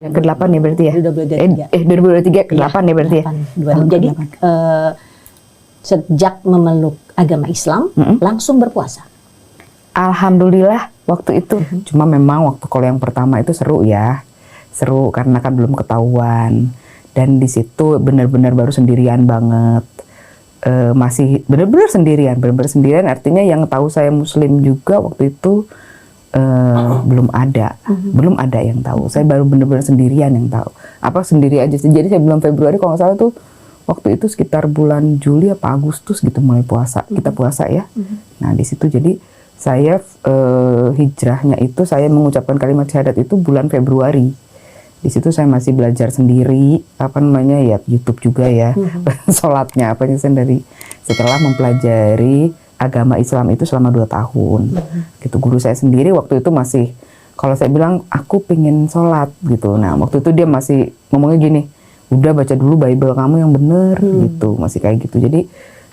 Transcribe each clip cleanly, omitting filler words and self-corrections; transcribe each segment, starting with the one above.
Yang ke-8 ya berarti ya? 2023. 2023 ke-8 ya berarti ya? 8. Jadi sejak memeluk agama Islam langsung berpuasa. Alhamdulillah waktu itu. Cuma memang waktu kalau yang pertama itu seru ya. Seru karena kan belum ketahuan. Dan di situ benar-benar baru sendirian banget. Masih benar-benar sendirian artinya yang tahu saya muslim juga waktu itu belum ada yang tahu. Saya baru benar-benar sendirian yang tahu. Apa sendiri aja sih. Jadi saya bulan Februari kalau nggak salah tuh waktu itu sekitar bulan Juli apa Agustus gitu mulai puasa. Kita puasa ya. Nah di situ jadi saya hijrahnya itu saya mengucapkan kalimat syahadat itu bulan Februari. Di situ saya masih belajar sendiri, apa namanya ya YouTube juga ya, sholatnya apa sendiri. Setelah mempelajari agama Islam itu selama 2 tahun, gitu. Guru saya sendiri waktu itu masih, kalau saya bilang aku pengen sholat gitu. Nah waktu itu dia masih ngomongnya gini, udah baca dulu Bible kamu yang bener gitu, masih kayak gitu.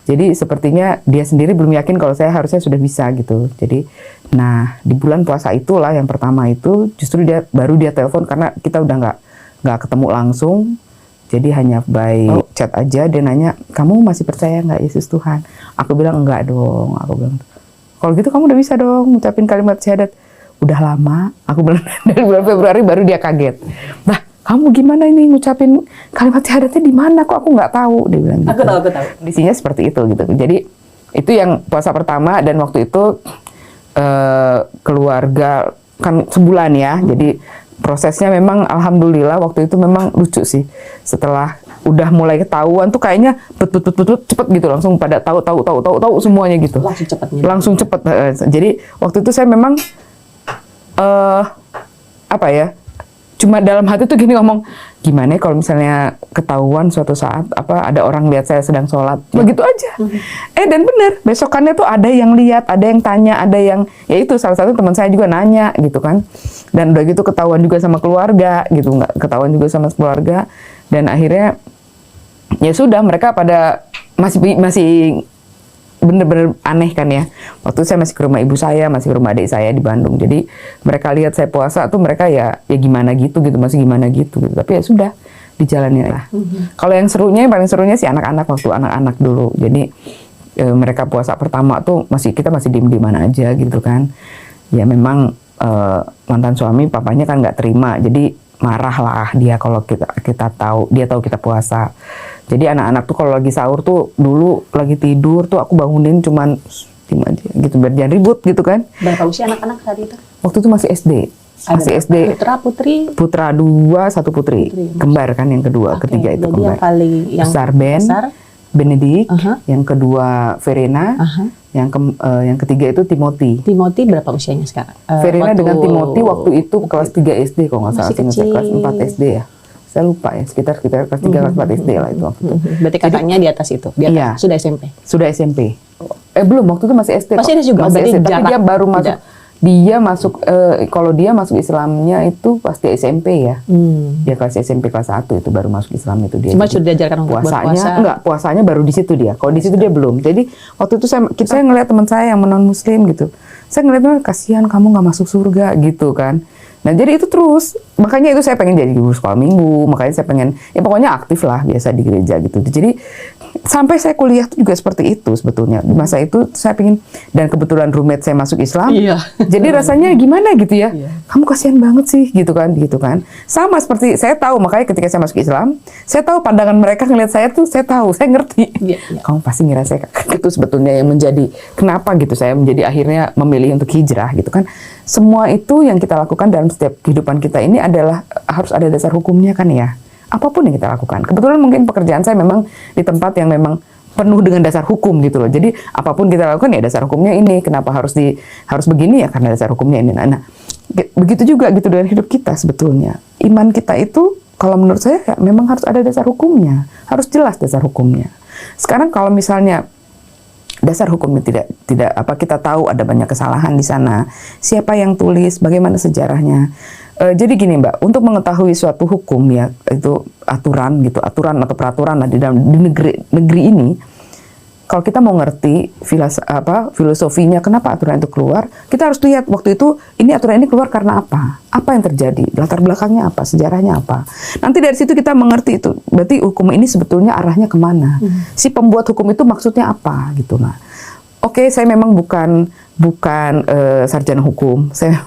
Jadi sepertinya dia sendiri belum yakin kalau saya harusnya sudah bisa gitu. Jadi, nah di bulan puasa itulah yang pertama itu justru baru dia telepon karena kita udah nggak ketemu langsung. Jadi hanya by chat aja dia nanya, kamu masih percaya nggak Yesus Tuhan? Aku bilang enggak dong. Aku bilang, kalau gitu kamu udah bisa dong ngucapin kalimat syahadat. Udah lama. Aku bilang dari bulan Februari baru dia kaget. Nah, kamu gimana ini ngucapin kalimat syahadatnya di mana? Kok aku nggak tahu? Dia bilang gitu. Aku tahu. Kondisinya seperti itu gitu. Jadi itu yang puasa pertama dan waktu itu keluarga kan sebulan ya. Jadi prosesnya memang alhamdulillah waktu itu memang lucu sih. Setelah udah mulai ketahuan tuh kayaknya cepet gitu langsung pada tahu semuanya gitu. Langsung cepet. Jadi waktu itu saya memang apa ya? Cuma dalam hati tuh gini ngomong, gimana kalau misalnya ketahuan suatu saat apa ada orang lihat saya sedang sholat, begitu aja. Dan bener, besokannya tuh ada yang lihat, ada yang tanya, ada yang, ya itu salah satu teman saya juga nanya gitu kan. Dan udah gitu ketahuan juga sama keluarga gitu, nggak ketahuan juga sama keluarga. Dan akhirnya ya sudah mereka pada masih bener-bener aneh kan ya. Waktu saya masih ke rumah ibu saya, masih ke rumah adik saya di Bandung. Jadi mereka lihat saya puasa tuh mereka ya gimana gitu, masih gimana gitu. Tapi ya sudah dijalanin lah. Kalau yang paling serunya sih anak-anak waktu anak-anak dulu. Jadi mereka puasa pertama tuh kita masih diem-dieman aja gitu kan. Ya memang mantan suami papanya kan nggak terima. Jadi marah lah dia kalau dia tahu kita puasa. Jadi anak-anak tuh kalau lagi sahur tuh dulu lagi tidur tuh aku bangunin cuman tim aja gitu biar jangan ribut gitu kan. Berapa usia anak-anak saat itu? Waktu itu masih SD. Masih SD. Putra 2, 1 putri. Kembar kan yang kedua, ketiga itu kembar. Yang besar Ben, Benedict, yang kedua Verena, yang ketiga itu Timothy. Timothy berapa usianya sekarang? Verena dengan Timothy waktu itu kelas 3 SD kalau nggak salah, kelas 4 SD ya. Saya lupa ya, sekitar kelas 3, kelas 4 SD lah itu waktu itu. Berarti kakaknya di atas itu? Iya. Sudah SMP? Sudah SMP. Belum, waktu itu masih SD. Masih ada juga? Masih SD, tapi dia baru masuk. Tidak. Dia masuk, kalau dia masuk Islamnya itu pasti SMP ya. Dia kelas SMP kelas 1 itu baru masuk Islam itu dia. Cuma sudah diajarkan untuk berpuasa? Enggak, puasanya baru di situ dia. Kalau di situ dia belum. Jadi waktu itu saya ngeliat teman saya yang non Muslim gitu. Saya ngeliatnya kasihan kamu nggak masuk surga gitu kan. Nah jadi itu terus, makanya itu saya pengen jadi guru sekolah minggu, makanya saya pengen, ya pokoknya aktif lah biasa di gereja gitu. Jadi sampai saya kuliah tuh juga seperti itu sebetulnya. Di masa itu saya pengen, dan kebetulan roommate saya masuk Islam, jadi rasanya gimana gitu ya, kamu kasihan banget sih gitu kan. Sama seperti saya tahu, makanya ketika saya masuk Islam, saya tahu pandangan mereka ngeliat saya tuh, saya tahu, saya ngerti. Kamu pasti ngira saya itu sebetulnya yang menjadi, kenapa gitu saya menjadi akhirnya memilih untuk hijrah gitu kan. Semua itu yang kita lakukan dalam setiap kehidupan kita ini adalah harus ada dasar hukumnya kan ya. Apapun yang kita lakukan. Kebetulan mungkin pekerjaan saya memang di tempat yang memang penuh dengan dasar hukum gitu loh. Jadi apapun kita lakukan ya dasar hukumnya ini. Kenapa harus begini ya karena dasar hukumnya ini. Nah, begitu juga gitu dengan hidup kita sebetulnya. Iman kita itu kalau menurut saya ya, memang harus ada dasar hukumnya. Harus jelas dasar hukumnya. Sekarang kalau misalnya dasar hukumnya tidak kita tahu ada banyak kesalahan di sana. Siapa yang tulis, bagaimana sejarahnya. Jadi gini Mbak, untuk mengetahui suatu hukum ya itu aturan atau peraturan lah di negeri ini. kalau kita mau ngerti filosofinya kenapa aturan itu keluar, kita harus lihat waktu itu ini aturan ini keluar karena apa? Apa yang terjadi? Latar belakangnya apa? Sejarahnya apa? Nanti dari situ kita mengerti itu. Berarti hukum ini sebetulnya arahnya kemana? Si pembuat hukum itu maksudnya apa gitu. Nah, oke, saya memang bukan sarjana hukum, saya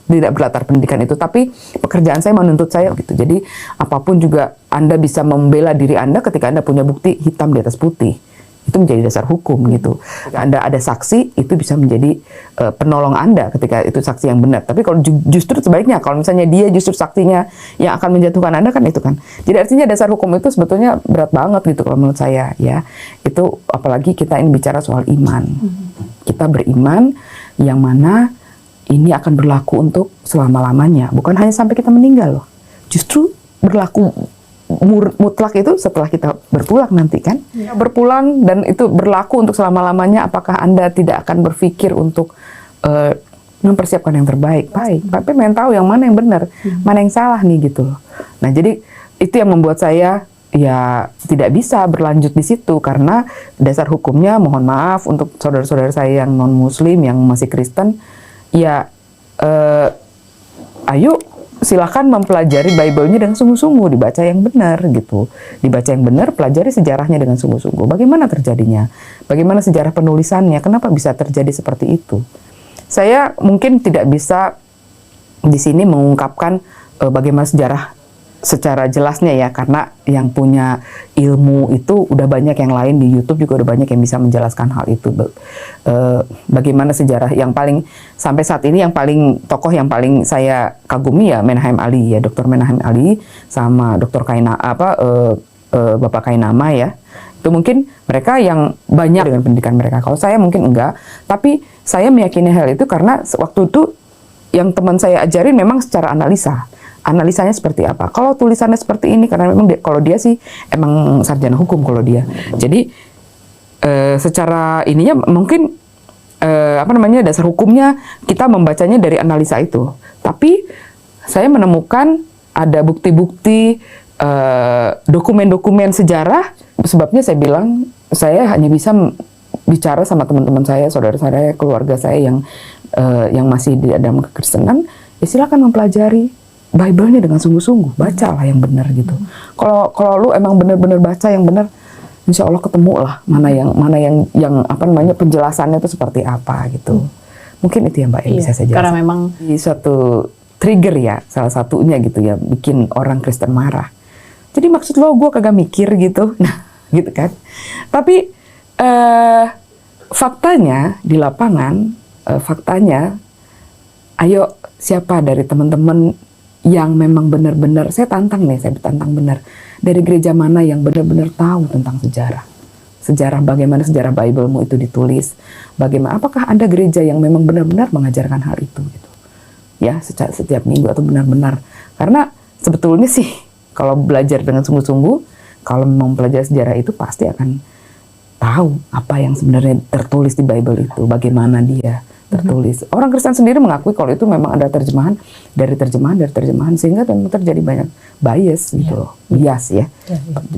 tidak berlatar pendidikan itu, tapi pekerjaan saya menuntut saya gitu. Jadi apapun juga Anda bisa membela diri Anda ketika Anda punya bukti hitam di atas putih. Itu menjadi dasar hukum gitu. Ketika Anda ada saksi, itu bisa menjadi penolong Anda ketika itu saksi yang benar. Tapi kalau justru sebaliknya, kalau misalnya dia justru saksinya yang akan menjatuhkan Anda, kan itu kan. Jadi artinya dasar hukum itu sebetulnya berat banget gitu kalau menurut saya ya. Itu apalagi kita ini bicara soal iman. Kita beriman yang mana ini akan berlaku untuk selama-lamanya. Bukan hanya sampai kita meninggal loh. Justru berlaku mutlak itu setelah kita berpulang nanti kan. Ya. Berpulang dan itu berlaku untuk selama-lamanya. Apakah Anda tidak akan berpikir untuk mempersiapkan yang terbaik? Baik, tapi pengen tahu yang mana yang benar, mana yang salah nih gitu loh. Nah jadi itu yang membuat saya ya tidak bisa berlanjut di situ karena dasar hukumnya, mohon maaf untuk saudara-saudara saya yang non Muslim, yang masih Kristen, ya ayo silakan mempelajari Bible-nya dengan sungguh-sungguh, dibaca yang benar gitu, dibaca yang benar, pelajari sejarahnya dengan sungguh-sungguh. Bagaimana terjadinya? Bagaimana sejarah penulisannya? Kenapa bisa terjadi seperti itu? Saya mungkin tidak bisa di sini mengungkapkan bagaimana sejarah secara jelasnya ya, karena yang punya ilmu itu udah banyak, yang lain di YouTube juga udah banyak yang bisa menjelaskan hal itu. Bagaimana sejarah yang paling sampai saat ini yang paling tokoh yang paling saya kagumi ya Menahem Ali ya, Dr. Menahem Ali sama Dr. Bapak Kainama ya. Itu mungkin mereka yang banyak dengan pendidikan mereka. Kalau saya mungkin enggak, tapi saya meyakini hal itu karena waktu itu yang teman saya ajarin memang secara analisanya seperti apa. Kalau tulisannya seperti ini, karena memang kalau dia sih emang sarjana hukum kalau dia. Jadi secara ininya mungkin dasar hukumnya kita membacanya dari analisa itu. Tapi saya menemukan ada bukti-bukti dokumen-dokumen sejarah. Sebabnya saya bilang saya hanya bisa bicara sama teman-teman saya, saudara-saudara, keluarga saya yang masih di dalam kekristenan. Ya silakan mempelajari Bible-nya dengan sungguh-sungguh, bacalah yang benar gitu. Kalau lu emang benar-benar baca yang benar, insya Allah ketemu lah mana yang penjelasannya itu seperti apa gitu. Mungkin itu ya Mbak yang bisa saya jelaskan. Karena memang di suatu trigger ya, salah satunya gitu ya, bikin orang Kristen marah. Jadi maksud lo gue kagak mikir gitu, nah gitu kan. Tapi faktanya di lapangan, ayo siapa dari teman-teman yang memang benar-benar, saya tantang benar, dari gereja mana yang benar-benar tahu tentang sejarah bagaimana sejarah Bible-mu itu ditulis, bagaimana, apakah ada gereja yang memang benar-benar mengajarkan hal itu gitu ya, setiap minggu atau benar-benar, karena sebetulnya sih kalau belajar dengan sungguh-sungguh, kalau mau mempelajari sejarah itu pasti akan tahu apa yang sebenarnya tertulis di Bible itu, bagaimana dia tertulis. Orang Kristen sendiri mengakui kalau itu memang ada terjemahan dari terjemahan sehingga terjadi banyak bias gitu loh. Bias ya.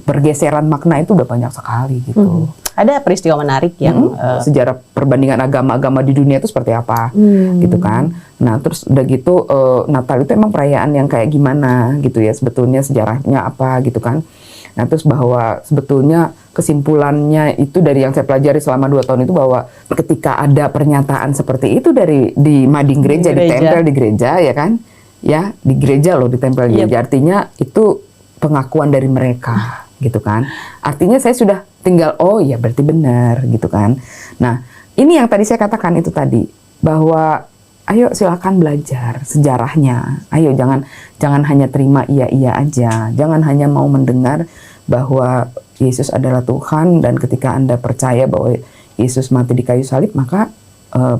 Pergeseran makna itu udah banyak sekali gitu. Ada peristiwa menarik yang sejarah perbandingan agama-agama di dunia itu seperti apa gitu kan. Nah, terus udah gitu Natal itu emang perayaan yang kayak gimana gitu ya, sebetulnya sejarahnya apa gitu kan. Nah, terus bahwa sebetulnya kesimpulannya itu dari yang saya pelajari selama 2 tahun itu, bahwa ketika ada pernyataan seperti itu di mading gereja, ditempel di gereja ya kan, ya di gereja loh, ditempel di gereja, artinya itu pengakuan dari mereka gitu kan. Artinya saya sudah tinggal oh ya berarti benar gitu kan. Nah, ini yang tadi saya katakan itu tadi, bahwa ayo silakan belajar sejarahnya. Ayo jangan hanya terima iya aja. Jangan hanya mau mendengar bahwa Yesus adalah Tuhan dan ketika Anda percaya bahwa Yesus mati di kayu salib maka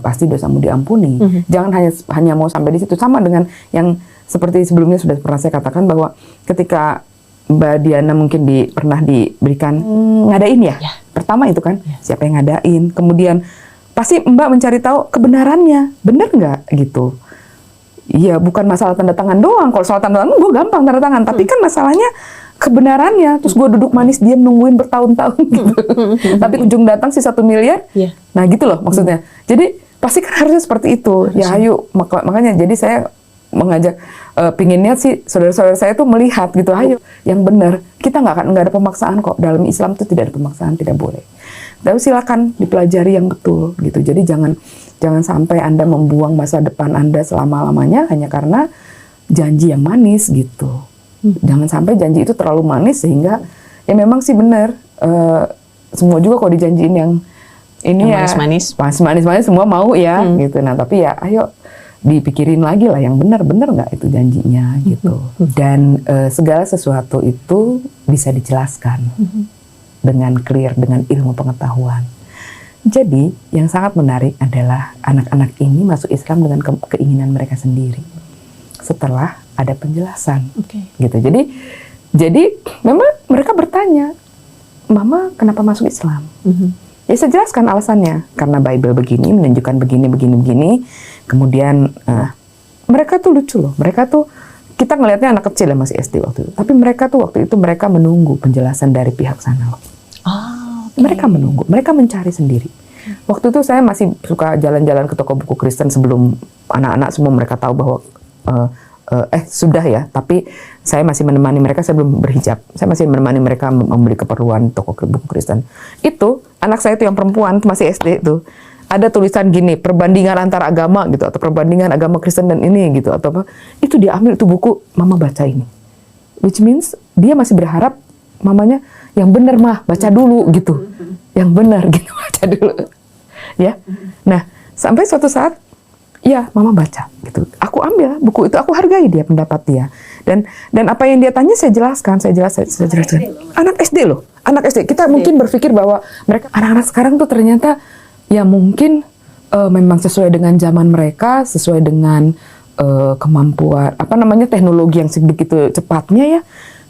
pasti dosamu diampuni. Jangan hanya mau sampai di situ. Sama dengan yang seperti sebelumnya sudah pernah saya katakan, bahwa ketika Mbak Diana mungkin pernah diberikan ngadain ya. Pertama itu kan siapa yang ngadain. Kemudian pasti Mbak mencari tahu kebenarannya, benar nggak gitu. Iya, bukan masalah tanda tangan doang. Kalau soal tanda tangan gue gampang tanda tangan, tapi kan masalahnya kebenarannya. Terus gue duduk manis diam nungguin bertahun-tahun gitu. Tapi ujung datang si 1 miliar. Iya. Nah gitu loh maksudnya. Jadi pasti kan harusnya seperti itu. Ya ayo, makanya jadi saya mengajak, pinginnya sih saudara-saudara saya tuh melihat gitu, ayo yang benar. Kita nggak ada pemaksaan kok. Dalam Islam tuh tidak ada pemaksaan, tidak boleh. Tapi silakan dipelajari yang betul gitu. Jadi jangan sampai Anda membuang masa depan Anda selama-lamanya hanya karena janji yang manis gitu. Jangan sampai janji itu terlalu manis sehingga ya memang sih benar, semua juga kalau dijanjiin yang ini yang ya manis-manis semua mau ya gitu. Nah tapi ya ayo dipikirin lagi lah yang benar nggak itu janjinya gitu. Dan segala sesuatu itu bisa dijelaskan dengan clear, dengan ilmu pengetahuan. Jadi yang sangat menarik adalah anak-anak ini masuk Islam dengan keinginan mereka sendiri setelah ada penjelasan. Gitu. Jadi memang mereka bertanya, Mama kenapa masuk Islam? Ya saya jelaskan alasannya, karena Bible begini menunjukkan begini. Kemudian mereka tuh lucu loh, mereka tuh kita ngelihatnya anak kecil ya, masih SD waktu itu. Tapi mereka tuh waktu itu mereka menunggu penjelasan dari pihak sana loh. Mereka menunggu, mereka mencari sendiri. Waktu itu saya masih suka jalan-jalan ke toko buku Kristen sebelum anak-anak semua mereka tahu bahwa sudah ya, tapi saya masih menemani mereka, saya belum berhijab. Saya masih menemani mereka membeli keperluan toko buku Kristen. Itu, anak saya itu yang perempuan, masih SD itu, ada tulisan gini, perbandingan antara agama gitu, atau perbandingan agama Kristen dan ini gitu, atau apa. Itu dia ambil itu buku, Mama baca ini. Which means, dia masih berharap mamanya, yang benar mah, baca dulu gitu. Yang benar gitu, baca dulu. Ya, nah, sampai suatu saat, ya, Mama baca gitu. Aku ambil buku itu, aku hargai dia, pendapat dia. Dan apa yang dia tanya saya jelaskan. Anak SD loh, anak SD. Kita mungkin berpikir bahwa mereka anak-anak sekarang tuh ternyata ya mungkin memang sesuai dengan zaman mereka, sesuai dengan kemampuan teknologi yang sebegitu cepatnya ya.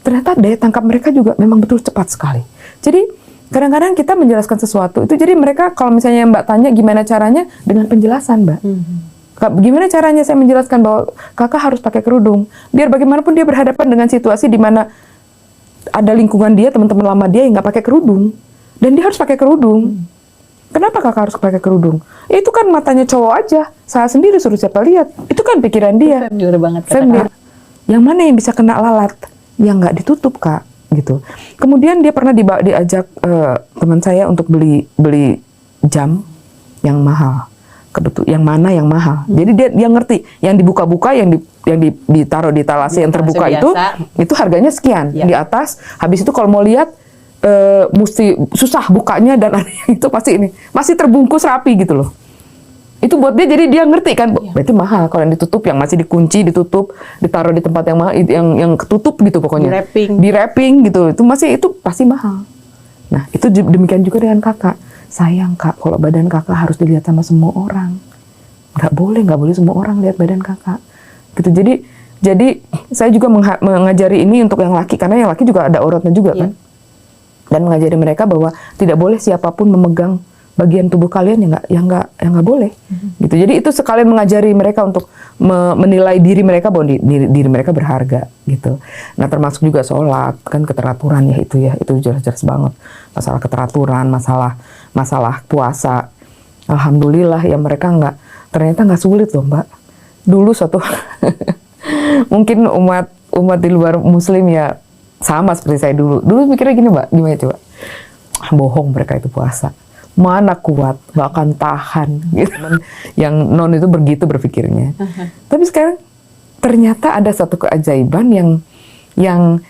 Ternyata daya tangkap mereka juga memang betul cepat sekali. Jadi kadang-kadang kita menjelaskan sesuatu itu, jadi mereka kalau misalnya Mbak tanya gimana caranya, dengan penjelasan Mbak. Gimana caranya saya menjelaskan bahwa kakak harus pakai kerudung. Biar bagaimanapun dia berhadapan dengan situasi di mana ada lingkungan dia, teman-teman lama dia yang nggak pakai kerudung. Dan dia harus pakai kerudung. Kenapa kakak harus pakai kerudung? Ya, itu kan matanya cowok aja. Saya sendiri suruh siapa lihat. Itu kan pikiran dia. Familiar banget. Yang mana yang bisa kena lalat? Yang nggak ditutup kak. Gitu. Kemudian dia pernah diajak teman saya untuk beli jam yang mahal. Yang mana yang mahal. Jadi dia ngerti yang dibuka-buka, yang ditaruh di talase yang terbuka itu harganya sekian. Di atas, habis itu kalau mau lihat mesti susah bukanya dan itu pasti ini masih terbungkus rapi gitu loh. Itu buat dia, jadi dia ngerti kan, berarti mahal kalau yang ditutup, yang masih dikunci, ditutup, ditaruh di tempat yang mahal, yang ketutup gitu pokoknya. Di wrapping gitu. Itu pasti mahal. Nah, itu demikian juga dengan kakak. Sayang kak, kalau badan kakak harus dilihat sama semua orang. Nggak boleh semua orang lihat badan kakak. Gitu. Jadi saya juga mengajari ini untuk yang laki, karena yang laki juga ada auratnya juga kan. Dan mengajari mereka bahwa tidak boleh siapapun memegang bagian tubuh kalian yang nggak boleh. Gitu. Jadi itu sekalian mengajari mereka untuk menilai diri mereka bahwa diri mereka berharga gitu. Nah, termasuk juga sholat, kan keteraturan ya, itu jelas-jelas banget. Masalah keteraturan, masalah puasa. Alhamdulillah ya mereka ternyata nggak sulit loh Mbak. Dulu mungkin umat di luar muslim ya sama seperti saya dulu. Dulu mikirnya gini Mbak, gimana coba? Bohong mereka itu puasa. Mana kuat, nggak akan tahan gitu. Yang non itu begitu berpikirnya. Tapi sekarang ternyata ada satu keajaiban yang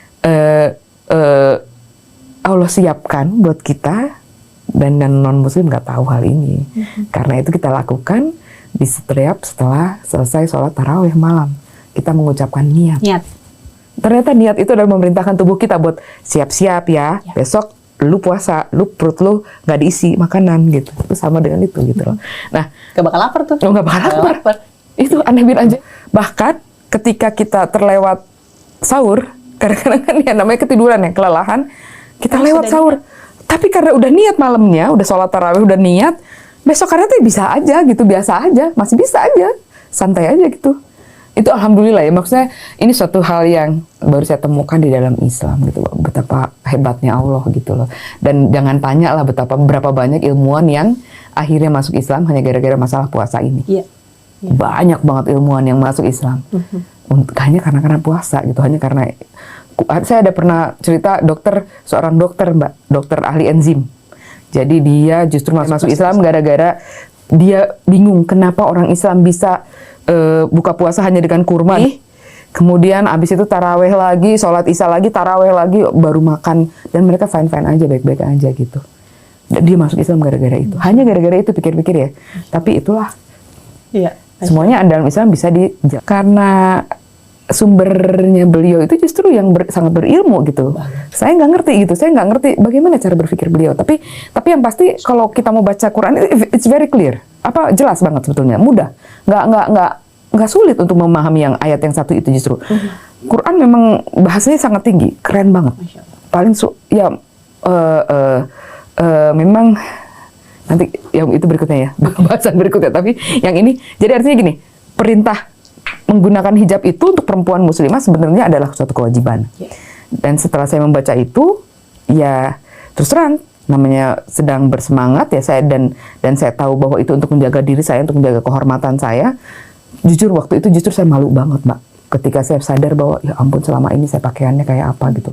Allah siapkan buat kita, dan non muslim nggak tahu hal ini. Karena itu kita lakukan di setelah selesai sholat tarawih malam, kita mengucapkan niat. Ternyata niat itu adalah memerintahkan tubuh kita buat siap-siap ya. Besok lu puasa, perut lu nggak diisi makanan gitu. Itu sama dengan itu gitu loh. Nah, gak bakal lapar tuh. Nggak bakal lapar. Itu aneh aja. Bahkan ketika kita terlewat sahur, kadang-kadang kan ya namanya ketiduran ya, kelelahan, kita lewat sahur. Tapi karena udah niat malamnya, udah sholat tarawih, udah niat, besok karena tuh bisa aja gitu, biasa aja, masih bisa aja, santai aja gitu. itu alhamdulillah ya, maksudnya ini suatu hal yang baru saya temukan di dalam Islam gitu, betapa hebatnya Allah gitu loh. Dan jangan tanya lah berapa banyak ilmuwan yang akhirnya masuk Islam hanya gara-gara masalah puasa ini. Iya. Banyak banget ilmuwan yang masuk Islam hanya karena puasa gitu, hanya karena saya ada pernah cerita seorang dokter Mbak, dokter ahli enzim. Jadi dia justru masuk Islam gara-gara dia bingung kenapa orang Islam bisa buka puasa hanya dengan kurma. Kemudian abis itu taraweh lagi, sholat isya lagi, taraweh lagi, baru makan. Dan mereka fine-fine aja, baik-baik aja gitu. Dan dia masuk Islam gara-gara itu. Hanya gara-gara itu, pikir-pikir ya. Tapi itulah. Iya. Semuanya dalam Islam bisa dijelaskan. Karena sumbernya beliau itu justru yang sangat berilmu gitu. Saya nggak ngerti gitu. Saya nggak ngerti bagaimana cara berpikir beliau. Tapi yang pasti kalau kita mau baca Quran, it's very clear. Jelas banget sebetulnya. Mudah. Nggak sulit untuk memahami yang ayat yang satu itu justru. Quran memang bahasanya sangat tinggi, keren banget. Paling memang nanti yang itu berikutnya ya, bahasan berikutnya. Tapi yang ini, jadi artinya gini, perintah menggunakan hijab itu untuk perempuan muslimah sebenarnya adalah suatu kewajiban. Dan setelah saya membaca itu, ya terus terang namanya sedang bersemangat ya saya dan saya tahu bahwa itu untuk menjaga diri saya, untuk menjaga kehormatan saya. Jujur waktu itu saya malu banget Mbak, ketika saya sadar bahwa ya ampun selama ini saya pakaiannya kayak apa gitu.